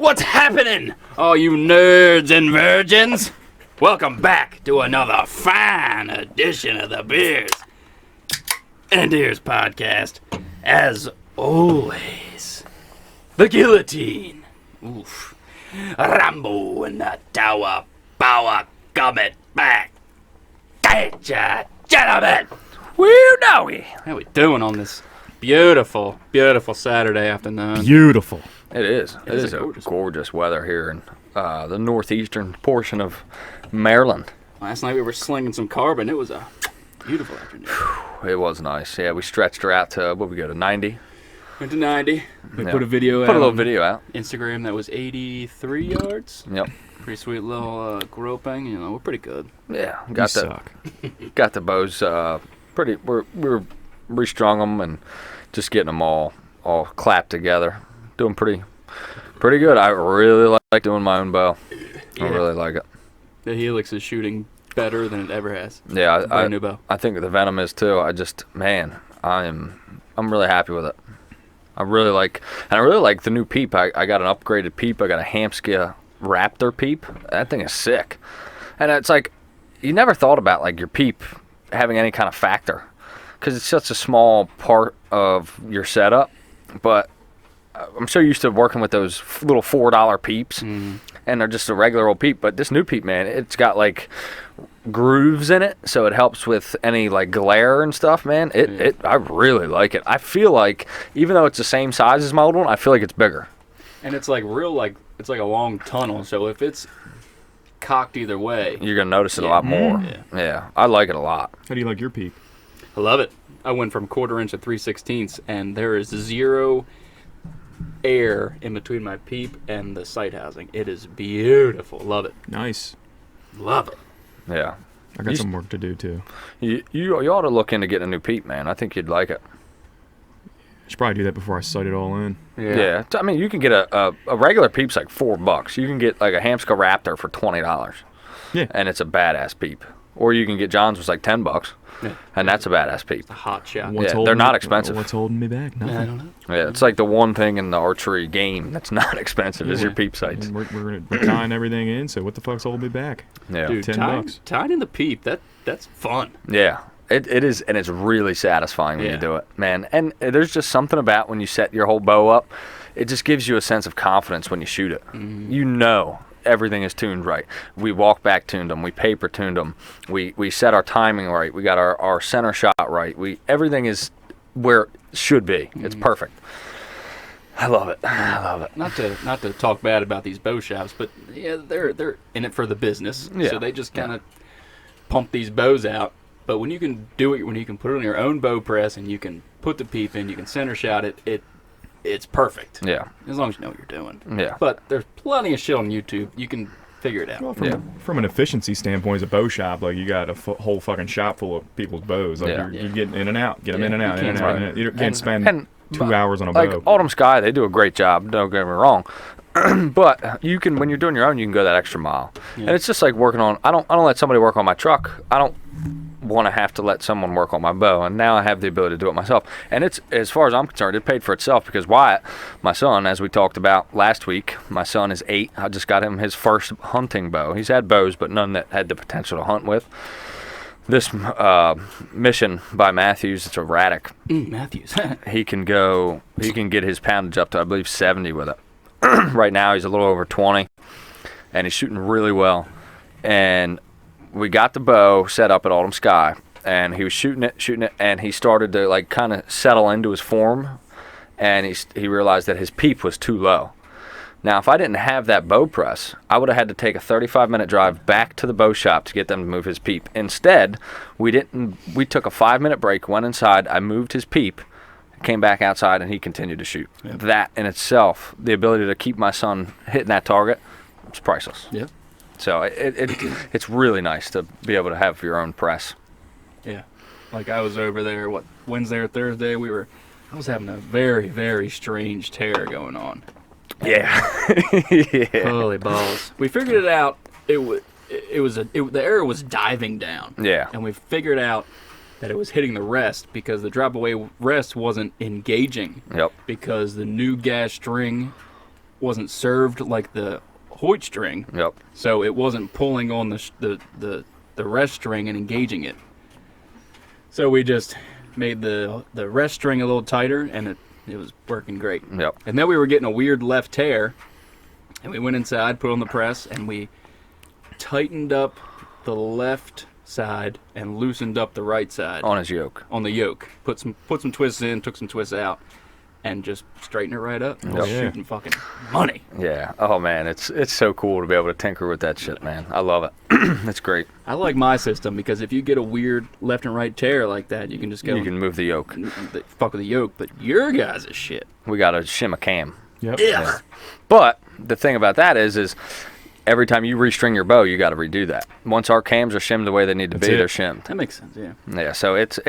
What's happening, all you nerds and virgins? Welcome back to another fine edition of the Beers and Ears podcast. As always, the guillotine. Oof. Rambo and the Tower Power coming back. Get ya, gentlemen. Woo doggy. How we doing on this beautiful, beautiful Saturday afternoon? Beautiful. It is. It is a gorgeous weather here in the northeastern portion of Maryland. Last night we were slinging some carbon. It was a beautiful afternoon. It was nice. Yeah, we stretched her out to, what we go to, 90? Went to 90. We Yeah. put a video out. Put a little video out. Instagram that was 83 yards. Yep. Pretty sweet little groping. You know, we're pretty good. Yeah. You Got suck. the bows pretty. We're restrung them and just getting them all clapped together. Doing pretty good. I really like doing my own bow. Yeah. I really like it. The Helix is shooting better than it ever has. Yeah, Brand new bow. I think the Venom is too. I'm really happy with it. I really like the new peep. I got an upgraded peep. I got a Hamska Raptor peep. That thing is sick. And it's like, you never thought about like your peep having any kind of factor because it's such a small part of your setup. But I'm so used to working with those little $4 peeps, and they're just a regular old peep. But this new peep, man, it's got like grooves in it, so it helps with any like glare and stuff, man. I really like it. I feel like even though it's the same size as my old one, I feel like it's bigger. And it's like it's like a long tunnel. So if it's cocked either way, You're gonna notice it a lot more. Yeah, I like it a lot. How do you like your peep? I love it. I went from 1/4 inch to 3/16, and there is zero air in between my peep and the sight housing. It is beautiful. Love it. Nice. Love it. Yeah, I got some work to do too. you ought to look into getting a new peep, man. I think you'd like it. Should probably do that before I sight it all in. Yeah. I mean, you can get a regular peep's like $4. You can get like a Hamska Raptor for $20. Yeah. And it's a badass peep. Or you can get John's was like $10. Yeah. And that's a badass peep. A hot shot. What's Yeah, holding they're not me- expensive. What's holding me back? Nothing. I don't know. Yeah, it's like the one thing in the archery game that's not expensive is your peep sights. And we're tying everything in, so what the fuck's holding me back? Yeah. Dude, $10. Tied in the peep, that's fun. Yeah. It is, and it's really satisfying when Yeah. you do it, man. And there's just something about when you set your whole bow up, it just gives you a sense of confidence when you shoot it. You know everything is tuned right. We walk back tuned them. We paper tuned them. We set our timing right. We got our center shot right. Everything is where it should be. It's perfect. I love it. I love it. Not to talk bad about these bow shops, but yeah, they're in it for the business. Yeah. So they just kind of pump these bows out. But when you can do it, when you can put it on your own bow press and you can put the peep in, you can center shot it, it's perfect. Yeah. As long as you know what you're doing. Yeah. But there's plenty of shit on YouTube. You can figure it out. Well, from an efficiency standpoint, as a bow shop, like you got a whole fucking shop full of people's bows. Like Yeah. you're getting in and out, get them Yeah, in and out, you in and can't- out. in and out. You can't spend and 2 hours on a Like bow. Autumn Sky, they do a great job. Don't get me wrong. But you can, when you're doing your own, you can go that extra mile. Yeah. And it's just like working on. I don't let somebody work on my truck. I don't want to have to let someone work on my bow. And now I have the ability to do it myself. And it's, as far as I'm concerned, it paid for itself because Wyatt, my son, as we talked about last week, my son is 8. I just got him his first hunting bow. He's had bows, but none that had the potential to hunt with. This Mission by Matthews, it's a Radic. Matthews. He can get his poundage up to, I believe, 70 with it. Right now he's a little over 20 and he's shooting really well. And we got the bow set up at Autumn Sky and he was shooting it and he started to like kind of settle into his form and he realized that his peep was too low. Now, if I didn't have that bow press, I would have had to take a 35-minute drive back to the bow shop to get them to move his peep. Instead, we took a 5-minute break, went inside, I moved his peep, came back outside, and he continued to shoot. Yep. That in itself, the ability to keep my son hitting that target, it's priceless. Yep. So it's really nice to be able to have your own press. Yeah. Like I was over there, Wednesday or Thursday, I was having a very, very strange tear going on. Yeah. Yeah. Holy balls. We figured it out. The arrow was diving down. Yeah. And we figured out that it was hitting the rest because the drop away rest wasn't engaging. Yep. Because the new gas string wasn't served like the Hoyt string. Yep. So it wasn't pulling on the rest string and engaging it. So we just made the rest string a little tighter, and it was working great. Yep. And then we were getting a weird left tear, and we went inside, put on the press, and we tightened up the left side and loosened up the right side On his yoke. on the yoke. Put some twists in, took some twists out, and just straightened it right up. And Yep. shooting fucking money. Yeah. Oh man, it's so cool to be able to tinker with that shit, man. I love it. It's great. I like my system because if you get a weird left and right tear like that, you can just go You can move the yoke. fuck with the yoke. But your guys' is shit. We got a shim a cam. Yep. Yeah. But the thing about that is every time you restring your bow, you got to redo that. Once our cams are shimmed the way they need to That's be, it. they're shimmed. That makes sense. Yeah. Yeah, so it's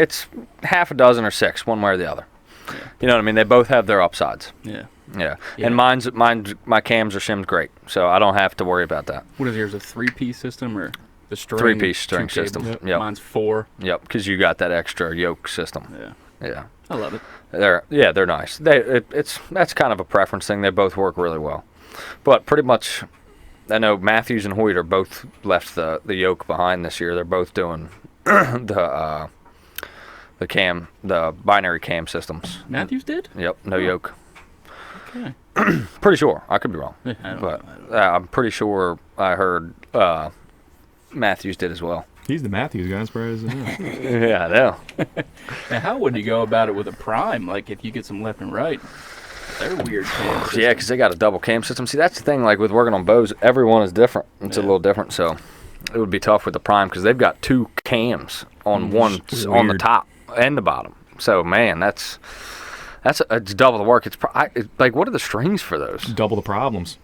half a dozen or six, one way or the other. Yeah. You know what I mean? They both have their upsides. Yeah. Yeah. Yeah. And my cams are shimmed great, so I don't have to worry about that. What is yours? A 3-piece system or the string? 3-piece string 2 cables? system. Yep. Mine's 4. Yep, because you got that extra yoke system. Yeah. Yeah. I love it. They're nice. That's kind of a preference thing. They both work really well. But pretty much, I know Matthews and Hoyt are both left the yoke behind this year. They're both doing the binary cam systems. Matthews did? Yep, no yoke. Okay. Pretty sure. I could be wrong. Yeah, I don't But know. I'm pretty sure I heard Matthews did as well. He's the Matthews guy. I'm surprised. Yeah, I know. Now, how would you go about it with a prime? Like, if you get some left and right, they're weird. cams. Yeah, because they got a double cam system. See, that's the thing. Like with working on bows, everyone is different. It's a Yeah. little different. So it would be tough with the prime because they've got 2 cams on one on the weird. top and the bottom. So man, it's double the work. It's like, what are the strings for those Double the problems.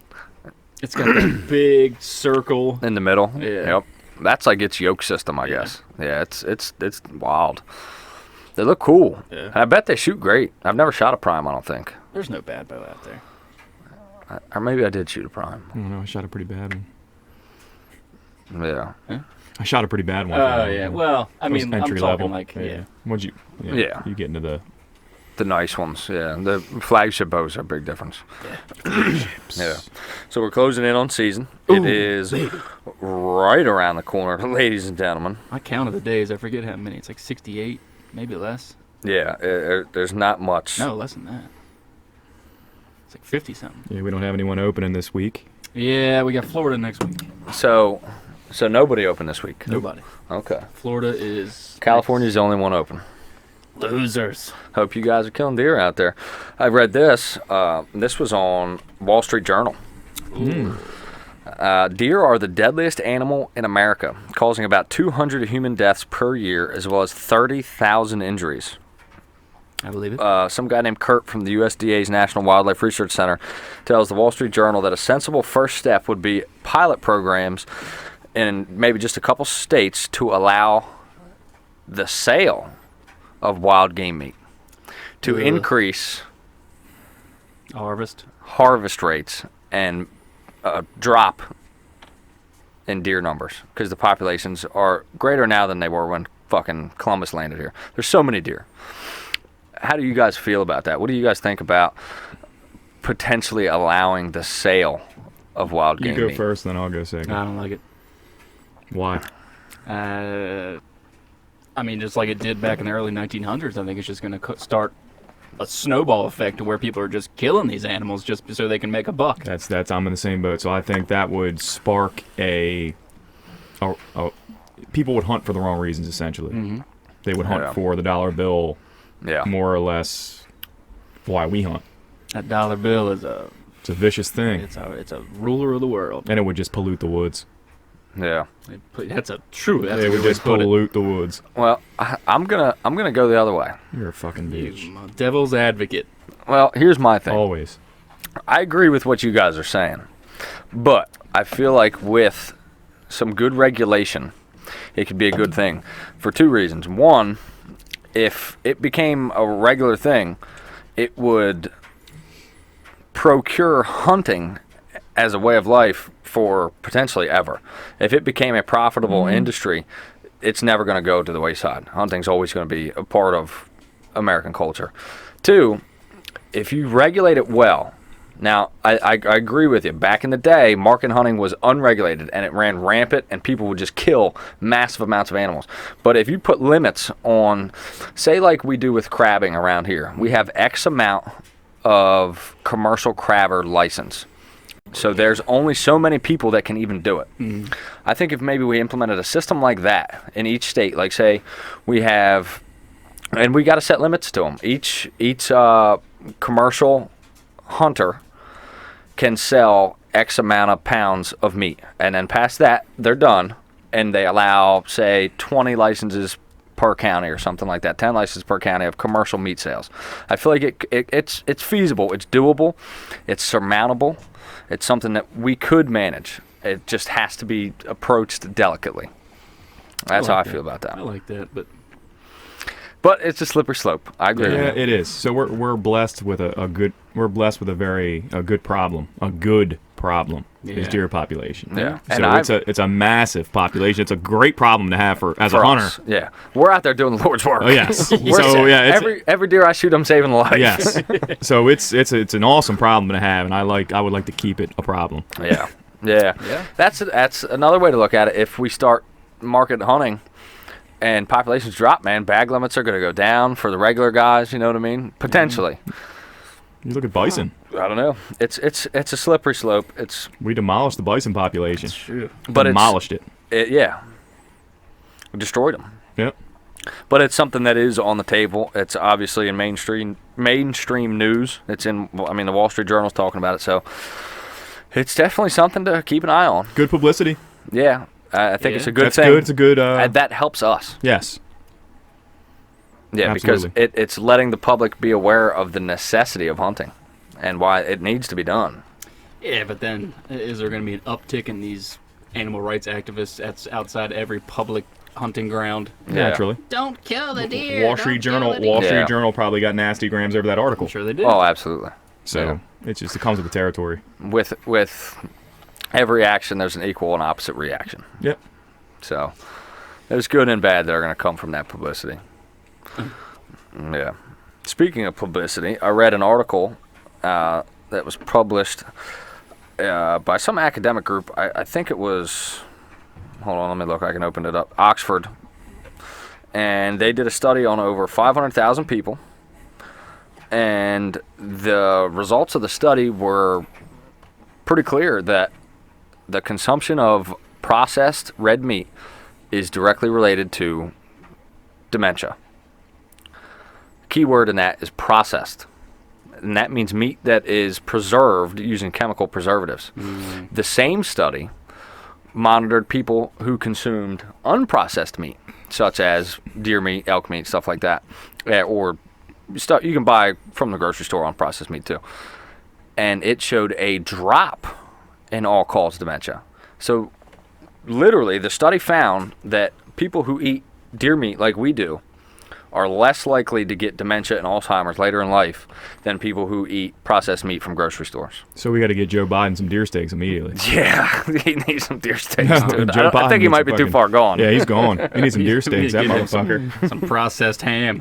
It's got that big circle. in the middle? Yeah. Yep. That's like its yoke system, I guess. Yeah, it's wild. They look cool. Yeah. And I bet they shoot great. I've never shot a prime, I don't think. There's no bad bow out there. Or maybe I did shoot a prime. I don't know. I shot a pretty bad one. Yeah. I shot a pretty bad one. Oh, yeah. Well, I It was mean, I'm entry talking level. like, yeah. What'd you? Yeah. You get into the. The nice ones, yeah. The flagship bows are a big difference. Yeah. So we're closing in on season. It is right around the corner, ladies and gentlemen. I counted the days. I forget how many. It's like 68, maybe less. Yeah, there's not much. No, less than that. It's like 50-something. Yeah, we don't have anyone opening this week. Yeah, we got Florida next week. So nobody open this week. Nobody. Okay. Florida is... California's the only one open. Losers. Hope you guys are killing deer out there. I read this. This was on Wall Street Journal. Deer are the deadliest animal in America, causing about 200 human deaths per year, as well as 30,000 injuries. I believe it. Some guy named Kurt from the USDA's National Wildlife Research Center tells the Wall Street Journal that a sensible first step would be pilot programs in maybe just a couple states to allow the sale of wild game meat to increase harvest rates and drop in deer numbers, because the populations are greater now than they were when fucking Columbus landed here. There's so many deer. How do you guys feel about that? What do you guys think about potentially allowing the sale of wild game You go meat? first, then I'll go second. I don't like it. Why? I mean, just like it did back in the early 1900s, I think it's just going to start a snowball effect to where people are just killing these animals just so they can make a buck. That's I'm in the same boat. So I think that would spark people would hunt for the wrong reasons, essentially. Mm-hmm. They would hunt Yeah. for the dollar bill, Yeah. more or less why we hunt. That dollar bill is It's a vicious thing. it's a ruler of the world. And it would just pollute the woods. Yeah. That's a true. That's It a would good way just to put it. pollute the woods. Well, I'm gonna go the other way. You're a fucking You bitch. devil's advocate. Well, here's my thing. Always. I agree with what you guys are saying, but I feel like with some good regulation, it could be a good thing for 2 reasons. One, if it became a regular thing, it would procure hunting as a way of life for potentially ever. If it became a profitable industry, it's never going to go to the wayside. Hunting's always going to be a part of American culture. 2, if you regulate it well, Now, I agree with you. Back in the day, market hunting was unregulated, and it ran rampant, and people would just kill massive amounts of animals. But if you put limits on, say like we do with crabbing around here, we have X amount of commercial crabber license. So there's only so many people that can even do it. I think if maybe we implemented a system like that in each state, like say we have, and we got to set limits to them. Each commercial hunter can sell X amount of pounds of meat, and then past that, they're done, and they allow, say, 20 licenses per county or something like that, 10 licenses per county of commercial meat sales. I feel like it's feasible, it's doable, it's surmountable, it's something that we could manage. It just has to be approached delicately. That's how I feel about that. I like that, But it's a slippery slope. I agree. Yeah, it is. So we're blessed with a good problem. A good problem is deer population. Yeah. So And it's a massive population. It's a great problem to have as a for hunter. us, yeah. We're out there doing the Lord's work. Oh yes. So We're yeah, every deer I shoot, I'm saving a life. yes. So it's an awesome problem to have, and I would like to keep it a problem. Yeah. That's another way to look at it. If we start market hunting and populations drop, man, bag limits are going to go down for the regular guys. You know what I mean? Potentially. You look at bison. I don't know. It's a slippery slope. We demolished the bison population. true. But demolished it. Yeah. We destroyed them. Yep. But it's something that is on the table. It's obviously in mainstream news. It's in, the Wall Street Journal's talking about it. So it's definitely something to keep an eye on. Good publicity. Yeah. I think it's a good That's thing. good. It's a good. And that helps us. Yes. Yeah, Absolutely. because it's letting the public be aware of the necessity of hunting and why it needs to be done. Yeah, but then is there going to be an uptick in these animal rights activists that's outside every public hunting ground? Yeah. Naturally. Don't kill the deer. Wall Street Journal probably got nasty grams over that article. I'm sure they did. Oh, absolutely. So it comes with the territory. With every action, there's an equal and opposite reaction. Yep. So there's good and bad that are going to come from that publicity. Yeah. Speaking of publicity, I read an article that was published by some academic group. I think it was, hold on, let me look. I can open it up. Oxford. And they did a study on over 500,000 people. And the results of the study were pretty clear that the consumption of processed red meat is directly related to dementia. Key word in that is processed. And that means meat that is preserved using chemical preservatives. The same study monitored people who consumed unprocessed meat, such as deer meat, elk meat, stuff like that, or stuff you can buy from the grocery store, unprocessed meat too. And it showed a drop in all-cause dementia. So literally, the study found that people who eat deer meat like we do are less likely to get dementia and Alzheimer's later in life than people who eat processed meat from grocery stores. So we got to get Joe Biden some deer steaks immediately. Yeah, he needs some deer steaks, dude. Joe I think he Biden might be too far gone. Yeah, he's gone. He needs some deer steaks, that Get him motherfucker. some processed ham.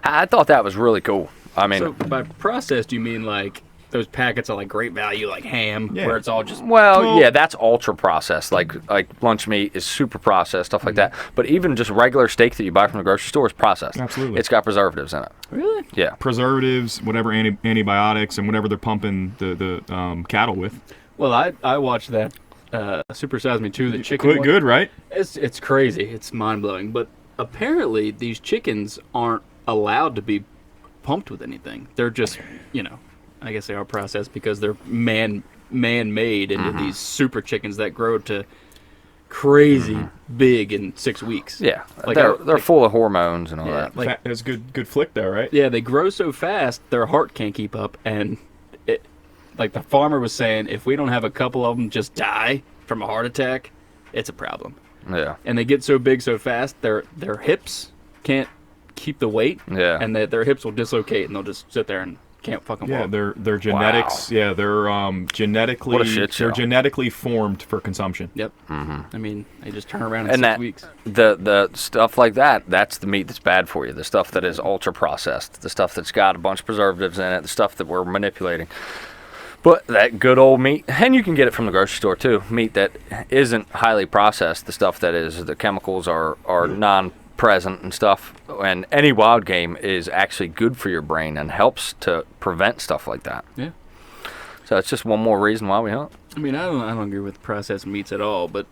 I thought that was really cool. I mean, So by processed, you mean like those packets of like great value, like ham, Yeah. where it's all just well, yeah, that's ultra processed. Like lunch meat is super processed, stuff like that. But even just regular steak that you buy from the grocery store is processed. Absolutely. It's got preservatives in it. really. Yeah. Preservatives, whatever antibiotics, and whatever they're pumping the cattle with. Well, I watched that Super Size Me 2, the chicken one. Good, right? It's crazy. It's mind blowing. But apparently, these chickens aren't allowed to be pumped with anything. They're just, I guess they are processed because they're man-made into these super chickens that grow to crazy big in 6 weeks. Yeah. Like they're full of hormones and all Yeah, that. like That's good flick though, right? yeah, they grow so fast their heart can't keep up, and like the farmer was saying, if we don't have a couple of them just die from a heart attack, it's a problem. Yeah. And they get so big so fast, their hips can't keep the weight, Yeah. and their hips will dislocate, and they'll just sit there and can't fucking Yeah, walk. their genetics. Yeah, they're genetically. What a shit show. They're genetically formed for consumption. Yep. I mean, they just turn around in And 6 weeks. the stuff like that's the meat that's bad for you. The stuff that is ultra processed, the stuff that's got a bunch of preservatives in it, the stuff that we're manipulating. But that good old meat, and you can get it from the grocery store too. Meat that isn't highly processed, the stuff that is, the chemicals are non-present and stuff. And any wild game is actually good for your brain and helps to prevent stuff like that. Yeah. So it's just one more reason why we hunt. I mean, I don't agree with processed meats at all, but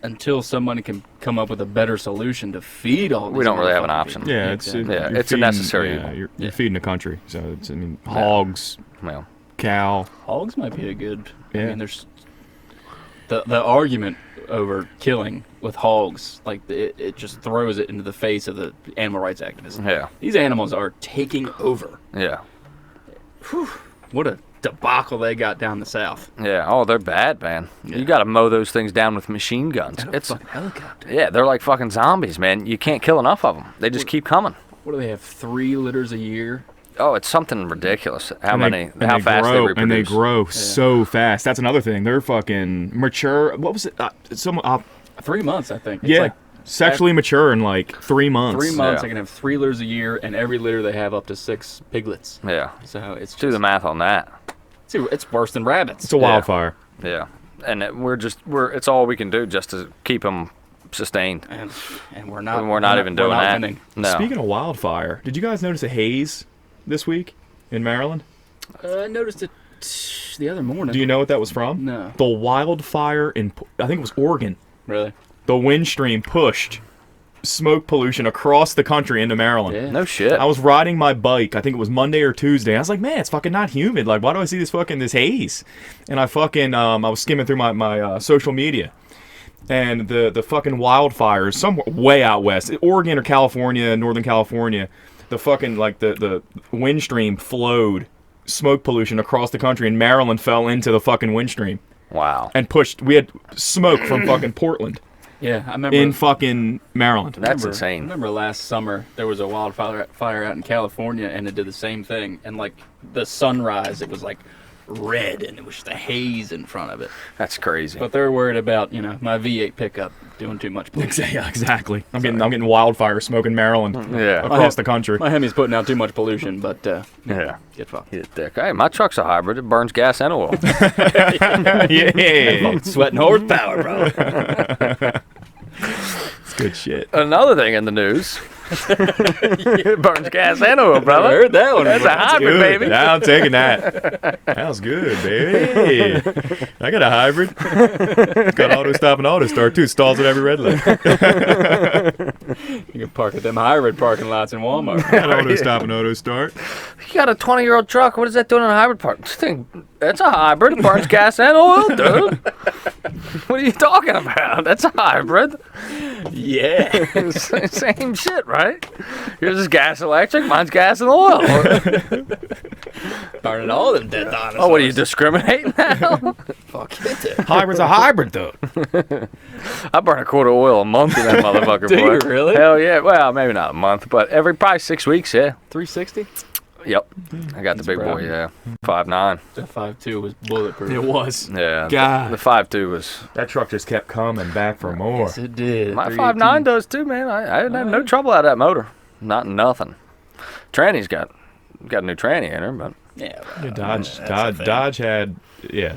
until somebody can come up with a better solution to feed all these We don't really have an motherfucking option. people. Yeah, Exactly. it's a necessary Yeah, evil. you're feeding the country. So it's, I mean, hogs, Well, cow. Hogs might be a good. I Yeah. mean, there's the argument over killing with hogs, like it just throws it into the face of the animal rights activists. yeah, These animals are taking over. yeah, What a debacle they got down the south. yeah. Oh, they're bad, man. Yeah. You got to mow those things down with machine guns. And a It's fucking helicopter. yeah, they're like fucking zombies, man. You can't kill enough of them. They just keep coming. What do they have? 3 litters a year. Oh, it's something ridiculous. How And many? they- and How they fast grow, they reproduce. and they grow so fast. That's another thing. They're fucking mature. What was it? 3 months, I think. It's Yeah, like sexually mature in like 3 months. 3 months. Yeah. They can have 3 litters a year, and every litter they have up to 6 piglets. Yeah. So it's Do the math on that. it's worse than rabbits. It's a wildfire. Yeah. And it's all we can do just to keep them sustained. and we're not. We're not even doing that. winning. No. Speaking of wildfire, did you guys notice a haze this week in Maryland? I noticed it the other morning. Do you know what that was from? No. The wildfire in, I think it was Oregon. Really? The wind stream pushed smoke pollution across the country into Maryland. Yeah. No shit. I was riding my bike, I think it was Monday or Tuesday. I was like, man, it's fucking not humid. Like, why do I see this haze? And I was skimming through my social media. And the fucking wildfires, somewhere way out west, Oregon or California, Northern California, the fucking, like, the wind stream flowed smoke pollution across the country, and Maryland fell into the fucking wind stream Wow. and we had smoke from fucking Portland Yeah, I remember. in fucking Maryland. That's I insane. remember last summer there was a wildfire out in California, and it did the same thing. And like the sunrise, it was like red, and it was just a haze in front of it. That's crazy. But they're worried about my V8 pickup doing too much pollution. Yeah, exactly. I'm getting wildfire smoke in Maryland Yeah. across the country. My Hemi's putting out too much pollution, but Yeah. get fucked. Hit dick. Hey, my truck's a hybrid. It burns gas and oil. Yeah, Sweating horsepower, bro. it's good shit. Another thing in the news. It burns gas and oil, I brother. heard that one. That's a before. hybrid, Good. baby. Yeah, I'm taking that. That was good, baby. I got a hybrid. It's got auto stop and auto start too. Stalls at every red light. You can park at them hybrid parking lots in Walmart. Got auto stop and auto start. You got a 20-year-old truck. What is that doing in a hybrid park? That's a hybrid. It burns gas and oil, dude. What are you talking about? That's a hybrid. Yeah. Same shit, right? Yours is gas electric. Mine's gas and oil. Burning all them dead dinosaurs. Oh, what are you discriminating now? Fuck it. Hybrid's a hybrid though. I burn a quart of oil a month in that motherfucker. Do boy. you really? Hell yeah. Well, maybe not a month, but probably 6 weeks. Yeah. 360? Yep. I got the big proud. boy. Yeah. 5.9. The 5.2 was bulletproof. It was. Yeah. God. The 5.2 was. That truck just kept coming back for more. Yes, it did. My 318. 5.9 does too, man. I didn't have no trouble out of that motor. Not nothing. Tranny's got a new tranny in her, but Yeah. Yeah, that's a thing. Dodge had, yeah.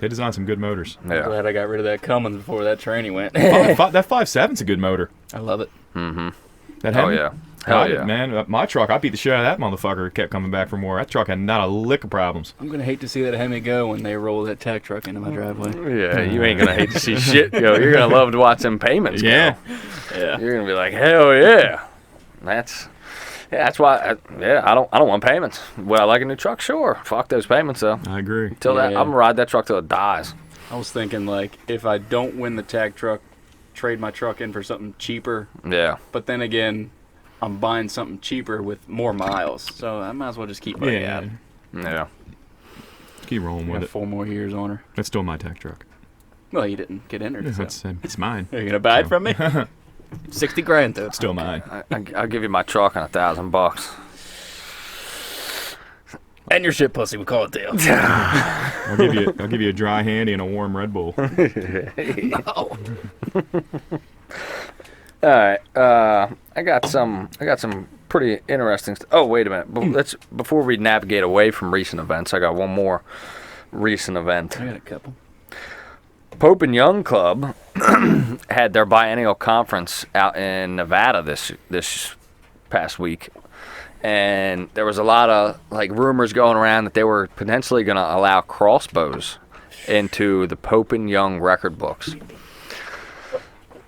They designed some good motors. yeah. Glad I got rid of that Cummins before that tranny went. That 5.7's a good motor. I love it. Mm-hmm. That Oh Hemi? yeah. Hell yeah. Man, my truck, I beat the shit out of that motherfucker. It kept coming back for more. That truck had not a lick of problems. I'm going to hate to see that Hemi go when they roll that tack truck into my driveway. Yeah, you ain't gonna hate to see shit go. You're gonna love to watch them payments go. Yeah. Yeah. You're gonna be like, hell yeah. That's why. I don't want payments. Would I like a new truck? Sure. Fuck those payments though. I agree. Till that, Yeah. I'm gonna ride that truck till it dies. I was thinking, like, if I don't win the tack truck, trade my truck in for something cheaper. Yeah. But then again, I'm buying something cheaper with more miles. So I might as well just keep money Yeah. out. Yeah. Keep rolling Got with it. 4 more years on her. It's still my tech truck. Well, you didn't get entered. So. It's mine. Are you going to buy it from me? 60 grand, though. Still mine. I'll give you my truck and $1,000. And your shit pussy, we call it Dale. I'll give you a dry handy and a warm Red Bull. No. All right. I got some pretty interesting. Oh, wait a minute. Before we navigate away from recent events, I got one more recent event. I got a couple. Pope and Young Club had their biennial conference out in Nevada this past week, and there was a lot of rumors going around that they were potentially going to allow crossbows into the Pope and Young record books.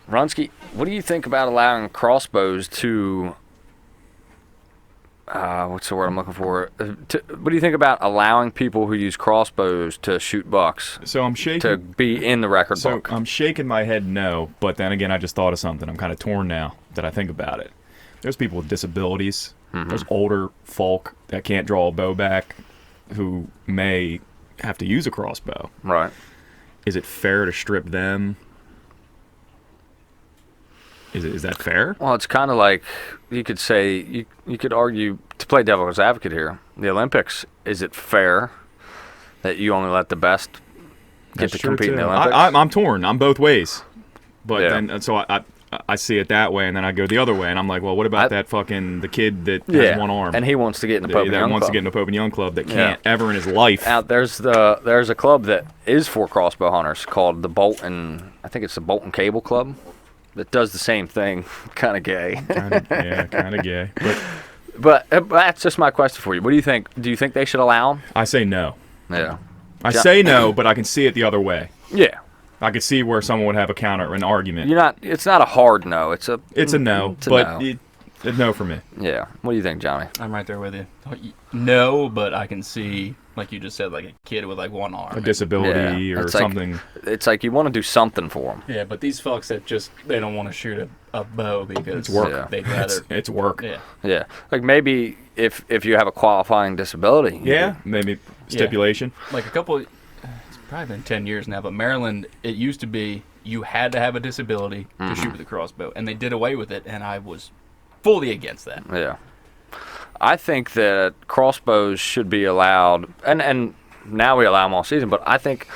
Runsky, what do you think about allowing crossbows to? What's the word I'm looking for? What do you think about allowing people who use crossbows to shoot bucks? So I'm shaking. To be in the record book. I'm shaking my head no, but then again, I just thought of something. I'm kind of torn now that I think about it. There's people with disabilities. Mm-hmm. There's older folk that can't draw a bow back who may have to use a crossbow. Right. Is it fair to strip them? Is that fair? Well, it's kind of like you could say, you could argue, to play devil's advocate here, the Olympics, is it fair that you only let the best get to compete in the Olympics? I'm torn. I'm both ways. But Yeah. then, so I see it that way, and then I go the other way, and I'm like, well, what about the kid that has one arm? And he wants to get in the Pope and Young That wants Club. to get in the Pope and Young Club that can't ever in his life. There's a club that is for crossbow hunters called the Bolton, I think it's the Bolton Cable Club, that does the same thing. Kind of gay. kind of gay. But that's just my question for you. What do you think? Do you think they should allow them? I say no. Yeah. I say no, but I can see it the other way. Yeah. I could see where someone would have an argument. It's not a hard no. It's a no, it's a no for me. Yeah. What do you think, Johnny? I'm right there with you. No, but I can see, like you just said, like a kid with one arm. A disability or something. It's like you want to do something for them. Yeah, but these folks that they don't want to shoot a bow because it's work. Yeah. They'd rather. It's work. Yeah. Yeah. Like maybe if you have a qualifying disability. Yeah. Maybe stipulation. Like a couple. It's probably been 10 years now, but Maryland, it used to be you had to have a disability to shoot with a crossbow, and they did away with it, and I was fully against that. Yeah. I think that crossbows should be allowed, and now we allow them all season, but I don't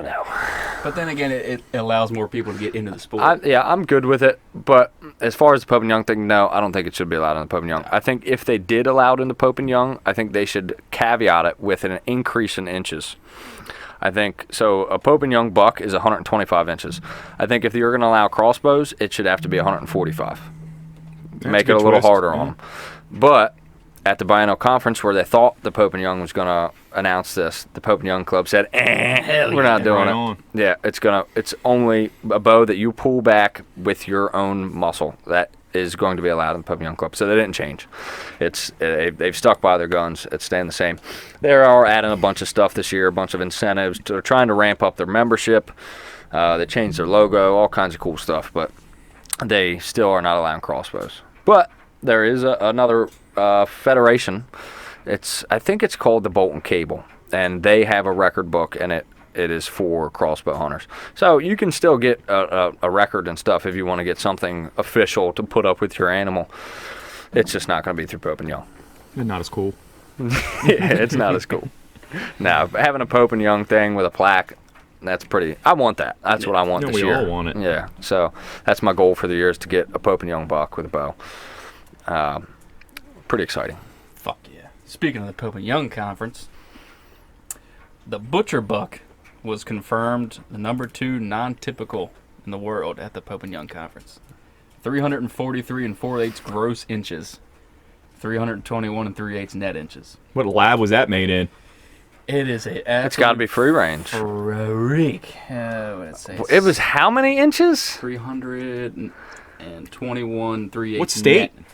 know. But then again, it allows more people to get into the sport. I'm good with it, but as far as the Pope and Young thing, no, I don't think it should be allowed in the Pope and Young. I think if they did allow it in the Pope and Young, I think they should caveat it with an increase in inches. I think, so a Pope and Young buck is 125 inches. I think if you're going to allow crossbows, it should have to be 145. Make it a little harder on them. But at the biennial conference where they thought the Pope and Young was going to announce this, the Pope and Young Club said, we're not doing it. Yeah, it's only a bow that you pull back with your own muscle that is going to be allowed in the Pope and Young Club. So they didn't change. They've stuck by their guns. It's staying the same. They are adding a bunch of stuff this year, a bunch of incentives. They're trying to ramp up their membership. They changed their logo, all kinds of cool stuff, but they still are not allowing crossbows. But there is another federation. I think it's called the Bolton Cable, and they have a record book, and it is for crossbow hunters. So you can still get a record and stuff if you want to get something official to put up with your animal. It's just not going to be through Pope and Young. And not as cool. Yeah, it's not as cool. Now, having a Pope and Young thing with a plaque, that's pretty. I want that. That's what I want this year. We all want it. Yeah. So that's my goal for the year is to get a Pope and Young buck with a bow. Pretty exciting. Fuck yeah. Speaking of the Pope and Young conference, the butcher buck was confirmed the number 2 non-typical in the world at the Pope and Young conference. 343 and 4/8 gross inches. 321 and 3/8 net inches. What lab was that made in? It is It's got to be free range. Freak. What did it say? It was how many inches? 321 3/8. What state? Net.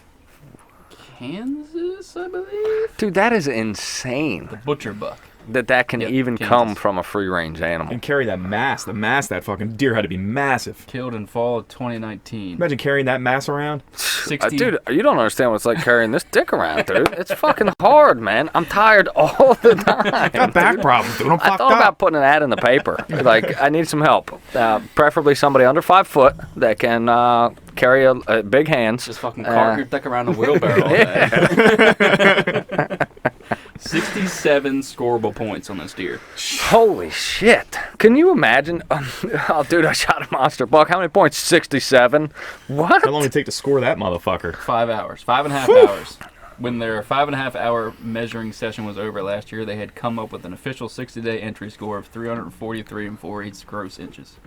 Kansas, I believe. Dude, that is insane. The butcher buck. That can even Kansas. come from a free range animal. And carry that mass. The mass that fucking deer had to be massive. Killed in fall of 2019. Imagine carrying that mass around. 60. Dude, you don't understand what it's like carrying this dick around, dude. It's fucking hard, man. I'm tired all the time. Got back problems, dude. I'm I fucked thought up. about putting an ad in the paper. Like, I need some help. Preferably somebody under 5 foot that can carry a big hands. Just fucking cart your dick around the wheelbarrow all day. 60 67 scoreable points on this deer. Holy shit. Can you imagine? Oh, dude, I shot a monster buck. How many points? 67? What? How long did it take to score that motherfucker? 5 hours. 5.5 hours. When their 5.5 hour measuring session was over last year, they had come up with an official 60-day entry score of 343 4/8 gross inches.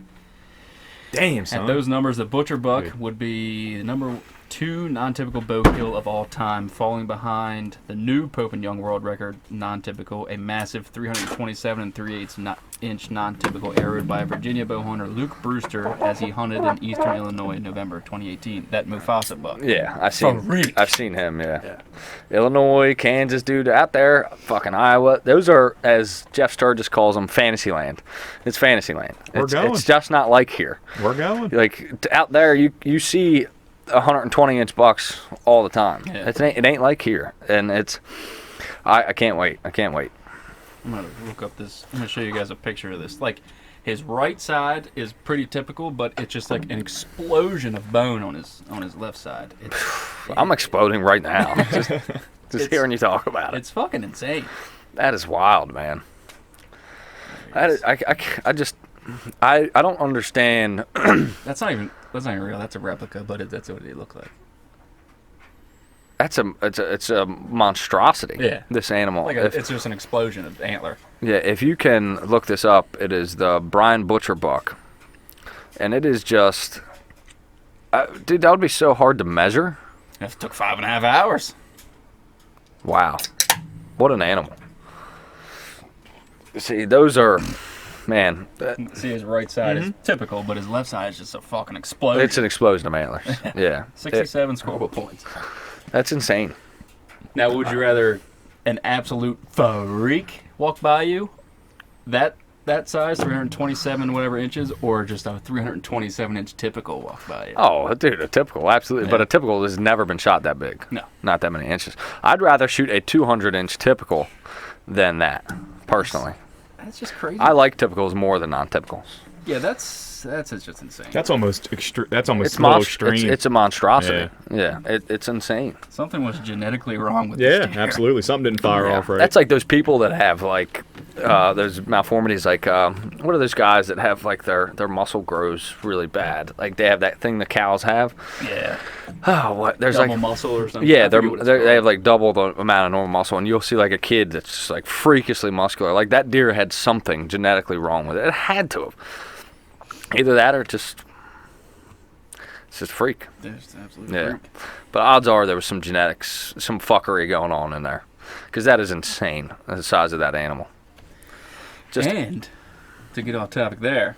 Damn, son. At those numbers, the butcher buck would be the number 2 non-typical bow kill of all time, falling behind the new Pope and Young world record non-typical, a massive 327 3/8-inch non-typical arrowed by Virginia bow hunter Luke Brewster as he hunted in eastern Illinois in November 2018. That Mufasa buck. Yeah, I've seen him, yeah. Illinois, Kansas, dude, out there, fucking Iowa. Those are, as Jeff Sturgis calls them, Fantasyland. It's Fantasyland. It's just not like here. We're going. Like, out there, you see 120-inch bucks all the time. Yeah. It ain't like here, and it's. I can't wait. I can't wait. I'm gonna look up this. I'm gonna show you guys a picture of this. Like, his right side is pretty typical, but it's just like an explosion of bone on his left side. I'm exploding right now. just hearing you talk about it. It's fucking insane. That is wild, man. That is, I don't understand. That's not even real. That's a replica, but that's what it looked like. It's a monstrosity. Yeah. This animal. It's just an explosion of antler. Yeah, if you can look this up, it is the Brian Butcher buck, and it is just, dude, that would be so hard to measure. It took 5.5 hours. Wow, what an animal. See, those are, man. See, his right side is typical, but his left side is just a fucking explosion. It's an explosion of antlers. Yeah. 67 scoreable points. That's insane. Now, would you rather an absolute freak walk by you, that size, 327 whatever inches, or just a 327-inch typical walk by you? Oh, dude, a typical, absolutely. Yeah. But a typical has never been shot that big. No. Not that many inches. I'd rather shoot a 200-inch typical than that, personally. That's just crazy. I like typicals more than non-typicals. Yeah, that's just insane. That's almost That's almost extreme. It's a monstrosity. Yeah, it's insane. Something was genetically wrong with this deer. Absolutely. Something didn't fire off right. That's like those people that have like those malformities. Like what are those guys that have like their muscle grows really bad? Like they have that thing the cows have. Yeah. Oh, what? There's double like muscle or something. Yeah, they have like double the amount of normal muscle, and you'll see like a kid that's just like freakishly muscular. Like that deer had something genetically wrong with it. It had to have. Either that or it's just freak. It's absolutely Yeah. freak. But odds are there was some genetics, some fuckery going on in there. Because that is insane, the size of that animal. And, to get off topic there,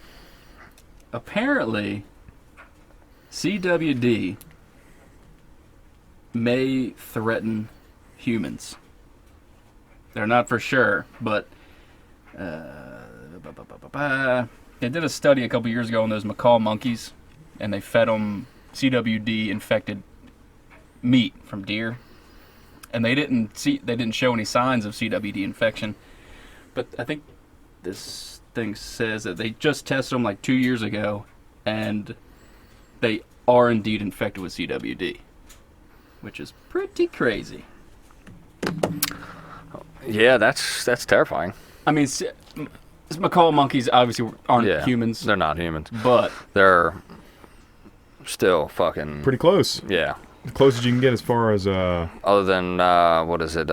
apparently CWD may threaten humans. They're not for sure, but they did a study a couple years ago on those macaw monkeys, and they fed them CWD-infected meat from deer, and they didn't show any signs of CWD infection. But I think this thing says that they just tested them like 2 years ago, and they are indeed infected with CWD, which is pretty crazy. Yeah, that's terrifying. I mean, macaw monkeys obviously aren't humans. They're not humans. But they're still fucking... Pretty close. Yeah. The closest you can get as far as... Other than, what is it?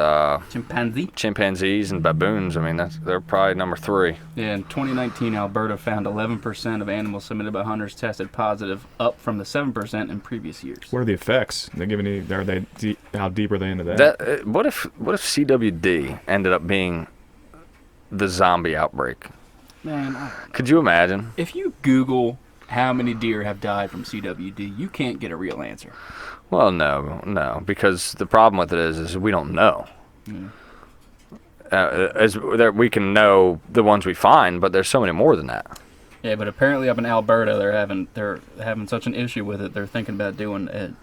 Chimpanzees and baboons. I mean, they're probably number 3. Yeah, in 2019, Alberta found 11% of animals submitted by hunters tested positive, up from the 7% in previous years. What are the effects? How deep are they into that? What if CWD ended up being the zombie outbreak? Man, I don't know. Could you imagine? If you Google how many deer have died from CWD, you can't get a real answer. Well, no, because the problem with it is we don't know. We can know the ones we find, but there's so many more than that. Yeah, but apparently up in Alberta, they're having such an issue with it. They're thinking about doing a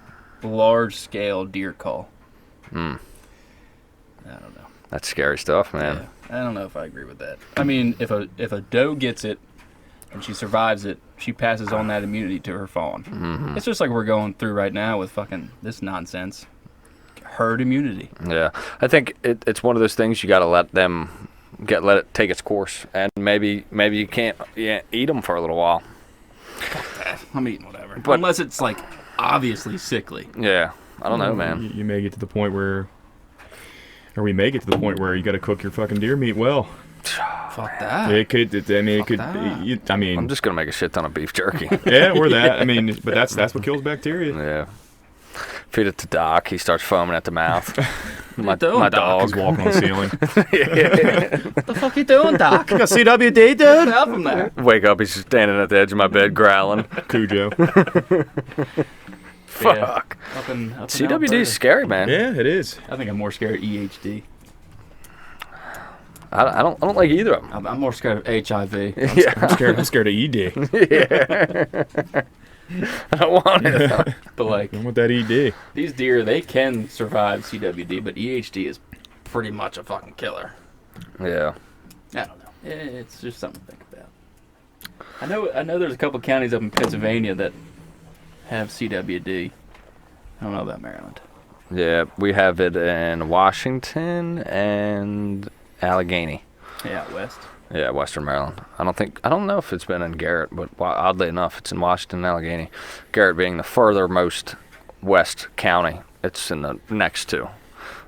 large-scale deer call. I don't know. That's scary stuff, man. Yeah, I don't know if I agree with that. I mean, if a doe gets it and she survives it, she passes on that immunity to her fawn. It's just like we're going through right now with fucking this nonsense. herd immunity. Yeah, I think it's one of those things you got to let it take its course, and maybe you can't eat them for a little while. Fuck that. I'm eating whatever. But- Unless it's like obviously sickly. Yeah, I don't know, man. You may get to the point where, or we may get to the point where you got to cook your fucking deer meat well. Fuck that. It could. I mean, it could. that. I mean, I'm just gonna make a shit ton of beef jerky. yeah, or that. I mean, but that's what kills bacteria. Yeah. Feed it to Doc. He starts foaming at the mouth. my doing, my Doc? He's dog. walking on the ceiling. What the fuck you doing, Doc? Got CWD, dude. Help him there. Wake up. He's standing at the edge of my bed growling. Cujo. Fuck. Up in CWD Alberta. is scary, man. Yeah, it is. I think I'm more scared of EHD. I don't like either of them. I'm more scared of HIV. Yeah. I'm scared of ED. I don't want it. But like I want that ED. these deer, they can survive CWD, but EHD is pretty much a fucking killer. Yeah. I don't know. It's just something to think about. I know there's a couple counties up in Pennsylvania that have CWD. I don't know about Maryland. Yeah, we have it in Washington and Allegheny. Yeah, west. Yeah, Western Maryland. I don't know if it's been in Garrett, but oddly enough, it's in Washington and Allegheny. Garrett being the furthermost west county. It's in the next two.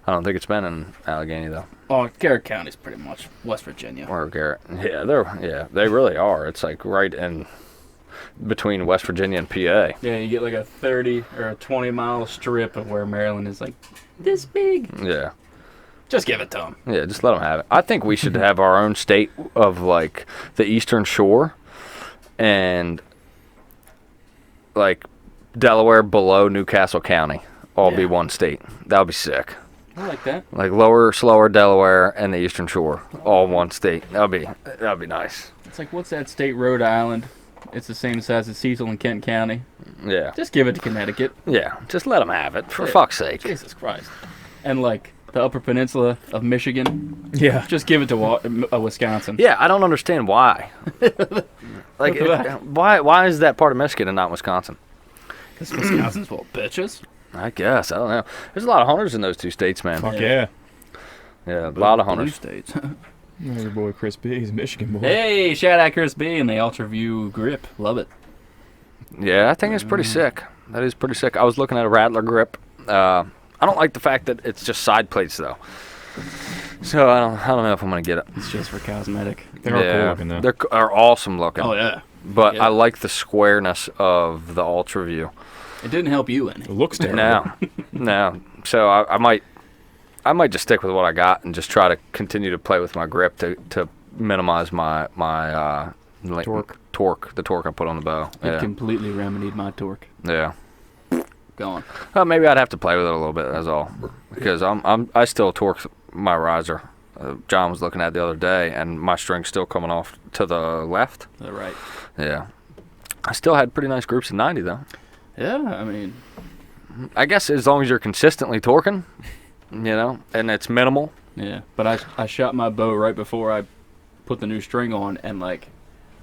I don't think it's been in Allegheny though. Oh, Garrett County's pretty much West Virginia. Or Garrett. Yeah, they really are. It's like right in between West Virginia and PA. Yeah, you get like a 30 or a 20-mile strip of where Maryland is like this big. Yeah. Just give it to them. Yeah, just let them have it. I think we should have our own state of like the Eastern Shore and like Delaware below Newcastle County all be Yeah. one state. That would be sick. I like that. Like lower, slower Delaware and the Eastern Shore, all one state. That'd be nice. It's like, what's that state, Rhode Island? It's the same size as Cecil and Kent County. Yeah, Just give it to Connecticut. yeah. Just let them have it for Yeah. fuck's sake. Jesus Christ. And like the Upper Peninsula of Michigan, Yeah. just give it to Wisconsin. Yeah, I don't understand why. Like, why is that part of Michigan and not Wisconsin? Because Wisconsin's full of bitches. I guess I don't know. There's a lot of hunters in those two states, man. Fuck yeah. Yeah, a lot of Blue hunters. states. Your boy Chris B. He's a Michigan boy. Hey, shout out Chris B and the Ultra View grip. Love it. Yeah, I think it's pretty sick. That is pretty sick. I was looking at a Rattler grip. I don't like the fact that it's just side plates though. So I don't know if I'm gonna get it. It's just for cosmetic. They are cool looking though. They're awesome looking. Oh, yeah. But yeah. I like the squareness of the Ultra View. It didn't help you any. It looks terrible. No. So I might just stick with what I got and just try to continue to play with my grip to minimize my Torque. the torque I put on the bow. It Yeah. completely remedied my torque. Yeah. Gone. Well, maybe I'd have to play with it a little bit. That's all. Because I still torque my riser. John was looking at it the other day, and my string's still coming off to the left. To the right. Yeah. I still had pretty nice groups at 90 though. Yeah, I mean, I guess as long as you're consistently torquing, and it's minimal. yeah. But I shot my bow right before I put the new string on, and like,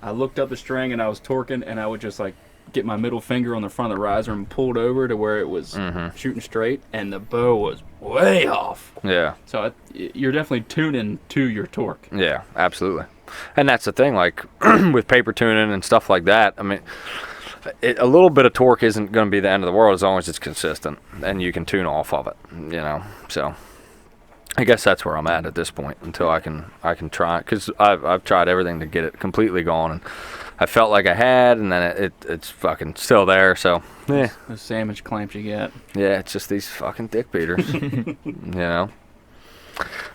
I looked up the string and I was torquing, and I would just like get my middle finger on the front of the riser and pulled over to where it was shooting straight, and the bow was way off. Yeah. So you're definitely tuning to your torque. Yeah, absolutely. And that's the thing, like with paper tuning and stuff like that. I mean, a little bit of torque isn't going to be the end of the world as long as it's consistent and you can tune off of it. So I guess that's where I'm at this point until I can try it, because I've tried everything to get it completely gone, and I felt like I had, and then it's fucking still there. So yeah, Those sandwich clamps you get. yeah, it's just these fucking dick beaters,